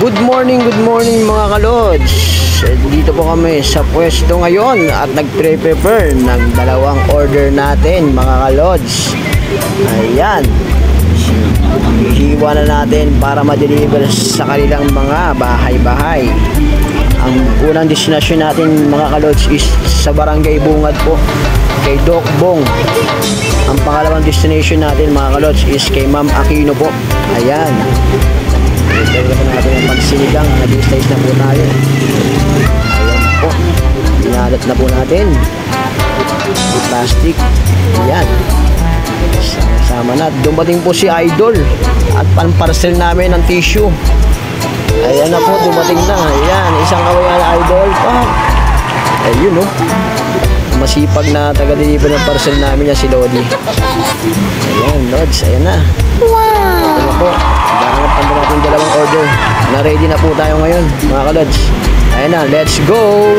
Good morning mga kalods. Dito po kami sa pwesto ngayon at nagpre-prepare ng dalawang order natin mga kalods. Ayan, hihiwa na natin para ma-deliver sa kanilang mga bahay-bahay. Ang unang destination natin mga kalods is sa Barangay Bungad po, kay Doc Bong. Ang pangalawang destination natin mga kalods is kay Ma'am Aquino po. Ayan, ito na natin ang pansinigang, nag-slice na po tayo. Ayan po, pinalat na po natin yung plastic. Ayan, sama na. Dumating po si Idol at pan-parcel namin ng tissue. Ayan na po, dumating na. Ayan, isang kawayan Idol pa. Ayun no, masipag na taga-deliver ng parcel namin niya si Lodi. Ayan Lods, ayan na. Wow! Ayan po, dahanap pa natin dalawang order. Na-ready na po tayo ngayon mga kalods. Ayan na, let's go!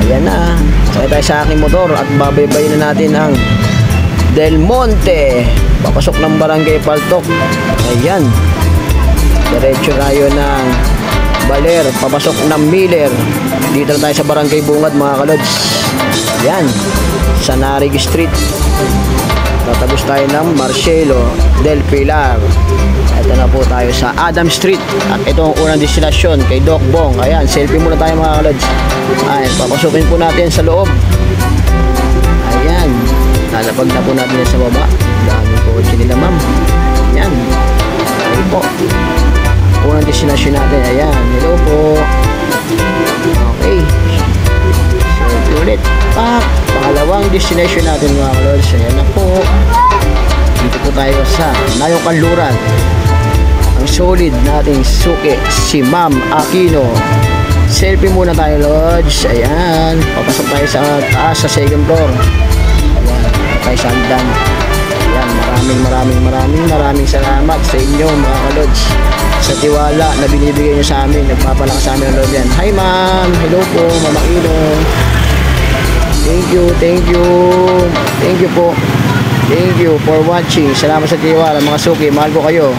Ayan na, sakay tayo sa aking motor at babaybayin na natin ang Del Monte, papasok ng Barangay Paltok. Ayan, diretso tayo ng Baler, papasok ng Miller. Dito na tayo sa Barangay Bungad mga kalods. Ayan, sa Narig Street. Tatagos tayo ng Marcelo del Pilar. Ito na po tayo sa Adam Street. At ito ang unang destinasyon kay Doc Bong. Ayan, selfie muna tayo mga kalods. Ayan, papasukin po natin sa loob. Ayan, lalapag na po natin sa baba. Daming po nila ma'am. Ayan, ayan po, unang destinasyon natin. Ayan, hello po. Okay, selfie ulit. Pangalawang destination natin mga kalods. Ayan na po, dito po tayo sa Nayong Kanluran. Ang solid nating suki, si Ma'am Aquino. Selfie muna tayo Lods. Ayan, papasok tayo sa taas, sa second floor. Ayan, tayo sa hagdan. Ayan, maraming salamat sa inyo mga kalods, sa tiwala na binibigay nyo sa amin. Nagpapalakas sa amin ang loob yan. Hi ma'am, hello po Ma'am Aquino. Thank you po. Thank you for watching. Salamat sa tiwala mga suki. Mahal ko kayo.